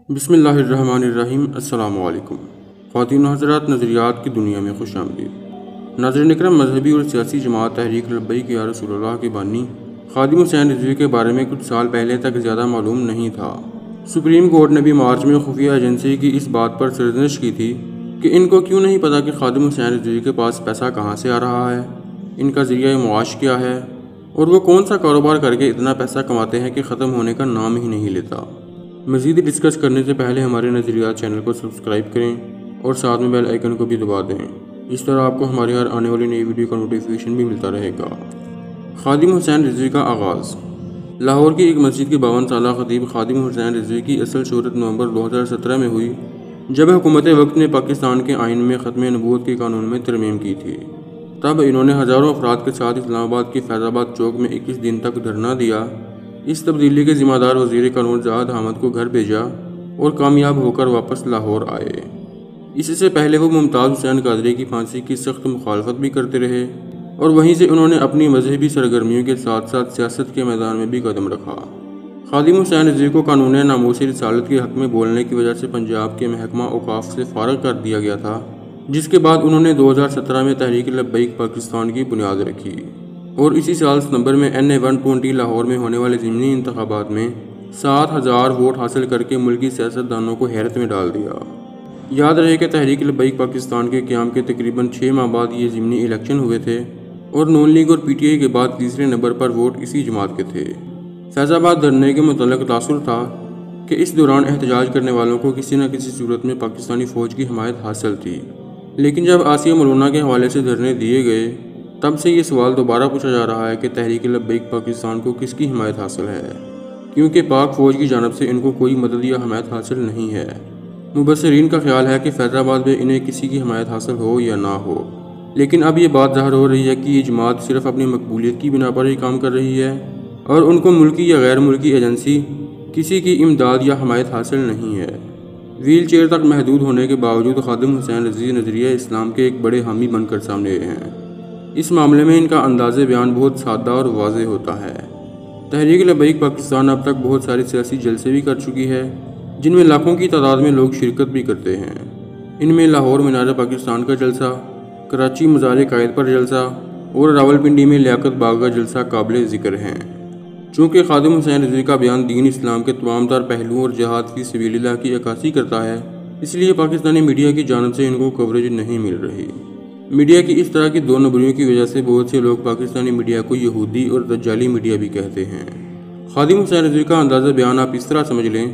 بسم اللہ الرحمن الرحیم۔ السلام علیکم خواتین و حضرات، نظریات کی دنیا میں خوش آمدید۔ ناظرین اکرام، مذہبی اور سیاسی جماعت تحریک لبیک یا رسول اللہ کے بانی خادم حسین رضوی کے بارے میں کچھ سال پہلے تک زیادہ معلوم نہیں تھا۔ سپریم کورٹ نے بھی مارچ میں خفیہ ایجنسی کی اس بات پر سرزنش کی تھی کہ ان کو کیوں نہیں پتا کہ خادم حسین رضوی کے پاس پیسہ کہاں سے آ رہا ہے، ان کا ذریعہ معاش کیا ہے اور وہ کون سا کاروبار کر کے اتنا پیسہ کماتے ہیں کہ ختم ہونے کا نام ہی نہیں لیتا۔ مزید ڈسکس کرنے سے پہلے ہمارے نظریات چینل کو سبسکرائب کریں اور ساتھ میں بیل آئیکن کو بھی دبا دیں، اس طرح آپ کو ہماری ہر آنے والی نئی ویڈیو کا نوٹیفیکیشن بھی ملتا رہے گا۔ خادم حسین رضوی کا آغاز۔ لاہور کی ایک مسجد کے 52 سالہ خطیب خادم حسین رضوی کی اصل شہرت نومبر 2017 میں ہوئی، جب حکومت وقت نے پاکستان کے آئین میں ختم نبوت کے قانون میں ترمیم کی تھی۔ تب انہوں نے ہزاروں افراد کے ساتھ اسلام آباد کے فیض آباد چوک میں 21 دن تک دھرنا دیا۔ اس تبدیلی کے ذمہ دار وزیر قانون زاہد حامد کو گھر بھیجا اور کامیاب ہو کر واپس لاہور آئے۔ اس سے پہلے وہ ممتاز حسین قادری کی پھانسی کی سخت مخالفت بھی کرتے رہے اور وہیں سے انہوں نے اپنی مذہبی سرگرمیوں کے ساتھ ساتھ سیاست کے میدان میں بھی قدم رکھا۔ خادم حسین رضوی کو قانون ناموس رسالت کے حق میں بولنے کی وجہ سے پنجاب کے محکمہ اوقاف سے فارغ کر دیا گیا تھا، جس کے بعد انہوں نے 2017 میں تحریک لبیک پاکستان کی بنیاد رکھی اور اسی سال ستمبر میں NA 120 لاہور میں ہونے والے ضمنی انتخابات میں 7000 ووٹ حاصل کر کے ملکی سیاست دانوں کو حیرت میں ڈال دیا۔ یاد رہے کہ تحریک لبیک پاکستان کے قیام کے تقریباً 6 ماہ بعد یہ ضمنی الیکشن ہوئے تھے اور نون لیگ اور PTI کے بعد تیسرے نمبر پر ووٹ اسی جماعت کے تھے۔ فیض آباد دھرنے کے متعلق تاثر تھا کہ اس دوران احتجاج کرنے والوں کو کسی نہ کسی صورت میں پاکستانی فوج کی حمایت حاصل تھی، لیکن جب آسیہ ملونہ کے حوالے سے دھرنے دیے گئے تب سے یہ سوال دوبارہ پوچھا جا رہا ہے کہ تحریک لبیک پاکستان کو کس کی حمایت حاصل ہے، کیونکہ پاک فوج کی جانب سے ان کو کوئی مدد یا حمایت حاصل نہیں ہے۔ مبصرین کا خیال ہے کہ فیض آباد میں انہیں کسی کی حمایت حاصل ہو یا نہ ہو، لیکن اب یہ بات ظاہر ہو رہی ہے کہ یہ جماعت صرف اپنی مقبولیت کی بنا پر ہی کام کر رہی ہے اور ان کو ملکی یا غیر ملکی ایجنسی کسی کی امداد یا حمایت حاصل نہیں ہے۔ ویل چیئر تک محدود ہونے کے باوجود خادم حسین رضوی نظریہ اسلام کے ایک بڑے حامی بن کر سامنے آئے ہیں۔ اس معاملے میں ان کا انداز بیان بہت سادہ اور واضح ہوتا ہے۔ تحریک لبیک پاکستان اب تک بہت سارے سیاسی جلسے بھی کر چکی ہے، جن میں لاکھوں کی تعداد میں لوگ شرکت بھی کرتے ہیں۔ ان میں لاہور مینار پاکستان کا جلسہ، کراچی مزار قائد پر جلسہ اور راولپنڈی میں لیاقت باغ کا جلسہ قابل ذکر ہیں۔ چونکہ خادم حسین رضوی کا بیان دین اسلام کے تمام تر پہلوؤں اور جہاد فی سبیل اللہ کی عکاسی کرتا ہے، اس لیے پاکستانی میڈیا کی جانب سے ان کو کوریج نہیں مل رہی۔ میڈیا کی اس طرح کی دو نبریوں کی وجہ سے بہت سے لوگ پاکستانی میڈیا کو یہودی اور دجالی میڈیا بھی کہتے ہیں۔ خادم حسین رضوی کا انداز بیان آپ اس طرح سمجھ لیں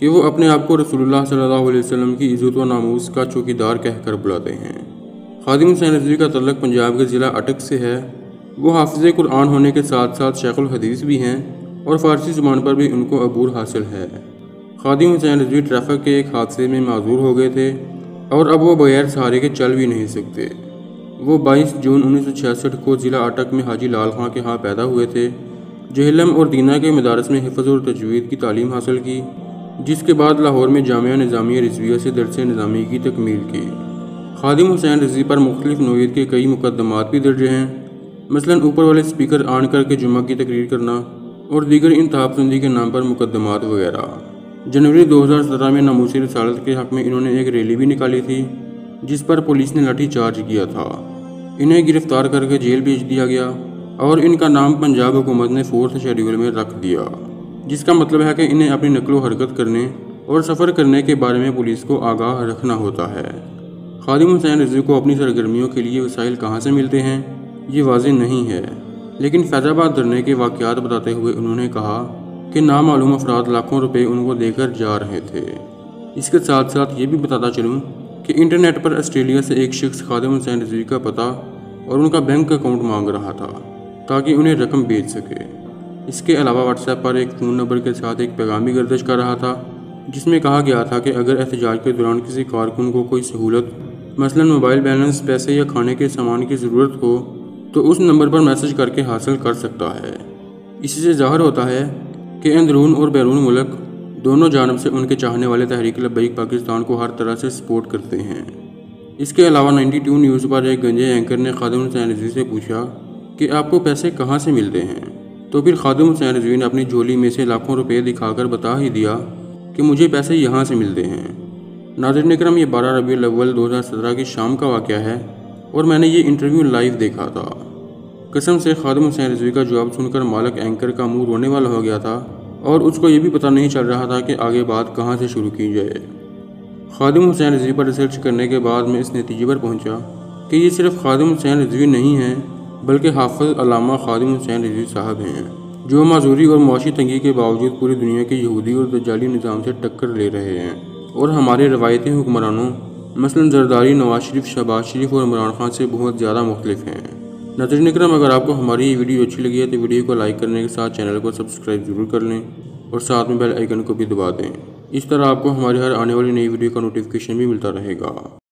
کہ وہ اپنے آپ کو رسول اللہ صلی اللہ علیہ وسلم کی عزت و ناموس کا چوکیدار کہہ کر بلاتے ہیں۔ خادم حسین رضوی کا تعلق پنجاب کے ضلع اٹک سے ہے۔ وہ حافظ قرآن ہونے کے ساتھ ساتھ شیخ الحدیث بھی ہیں اور فارسی زبان پر بھی ان کو عبور حاصل ہے۔ خادم حسین رضوی ٹریفک کے ایک حادثے میں معذور ہو گئے تھے اور اب وہ بغیر سہارے کے چل بھی نہیں سکتے۔ وہ 22 جون 1966 کو ضلع اٹک میں حاجی لال خان کے ہاں پیدا ہوئے تھے۔ جہلم اور دینہ کے مدارس میں حفظ اور تجوید کی تعلیم حاصل کی، جس کے بعد لاہور میں جامعہ نظامیہ رضویہ سے درس نظامی کی تکمیل کی۔ خادم حسین رضوی پر مختلف نوعیت کے کئی مقدمات بھی درج ہیں، مثلاً اوپر والے سپیکر آن کر کے جمعہ کی تقریر کرنا اور دیگر انتہا پسندی کے نام پر مقدمات وغیرہ۔ جنوری 2017 میں ناموس رسالت کے حق میں انہوں نے ایک ریلی بھی نکالی تھی، جس پر پولیس نے لاٹھی چارج کیا تھا۔ انہیں گرفتار کر کے جیل بھیج دیا گیا اور ان کا نام پنجاب حکومت نے 4تھ شیڈول میں رکھ دیا، جس کا مطلب ہے کہ انہیں اپنی نقل و حرکت کرنے اور سفر کرنے کے بارے میں پولیس کو آگاہ رکھنا ہوتا ہے۔ خادم حسین رضوی کو اپنی سرگرمیوں کے لیے وسائل کہاں سے ملتے ہیں یہ واضح نہیں ہے، لیکن فیض آباد دھرنے کے واقعات بتاتے ہوئے انہوں نے کہا کہ نامعلوم افراد لاکھوں روپے ان کو دے کر جا رہے تھے۔ اس کے ساتھ ساتھ یہ بھی بتاتا چلوں کہ انٹرنیٹ پر آسٹریلیا سے ایک شخص خادم حسین رضوی کا پتہ اور ان کا بینک اکاؤنٹ مانگ رہا تھا تاکہ انہیں رقم بھیج سکے۔ اس کے علاوہ واٹس ایپ پر ایک فون نمبر کے ساتھ ایک پیغام بھی گردش کر رہا تھا، جس میں کہا گیا تھا کہ اگر احتجاج کے دوران کسی کارکن کو کوئی سہولت مثلاً موبائل بیلنس، پیسے یا کھانے کے سامان کی ضرورت ہو تو اس نمبر پر میسج کر کے حاصل کر سکتا ہے۔ اسی سے ظاہر ہوتا ہے کہ اندرون اور بیرون ملک دونوں جانب سے ان کے چاہنے والے تحریک لبیک پاکستان کو ہر طرح سے سپورٹ کرتے ہیں۔ اس کے علاوہ 92 نیوز پر ایک گنجے اینکر نے خادم حسین رضوی سے پوچھا کہ آپ کو پیسے کہاں سے ملتے ہیں، تو پھر خادم حسین رضوی نے اپنی جھولی میں سے لاکھوں روپے دکھا کر بتا ہی دیا کہ مجھے پیسے یہاں سے ملتے ہیں۔ ناظرین اکرام، یہ 12 ربیع الاول 2017 کی شام کا واقعہ ہے اور میں نے یہ انٹرویو لائیو دیکھا تھا۔ قسم سے خادم حسین رضوی کا جواب سن کر مالک اینکر کا منہ رونے والا ہو گیا تھا اور اس کو یہ بھی پتہ نہیں چل رہا تھا کہ آگے بات کہاں سے شروع کی جائے۔ خادم حسین رضوی پر ریسرچ کرنے کے بعد میں اس نتیجے پر پہنچا کہ یہ صرف خادم حسین رضوی نہیں ہیں بلکہ حافظ علامہ خادم حسین رضوی صاحب ہیں، جو معذوری اور معاشی تنگی کے باوجود پوری دنیا کے یہودی اور دجالی نظام سے ٹکر لے رہے ہیں اور ہمارے روایتی حکمرانوں مثلاً زرداری، نواز شریف، شہباز شریف اور عمران خان سے بہت زیادہ مختلف ہیں۔ ناظرین اکرام، اگر آپ کو ہماری یہ ویڈیو اچھی لگی ہے تو ویڈیو کو لائک کرنے کے ساتھ چینل کو سبسکرائب ضرور کر لیں اور ساتھ میں بیل آئیکن کو بھی دبا دیں۔ اس طرح آپ کو ہماری ہر آنے والی نئی ویڈیو کا نوٹیفیکیشن بھی ملتا رہے گا۔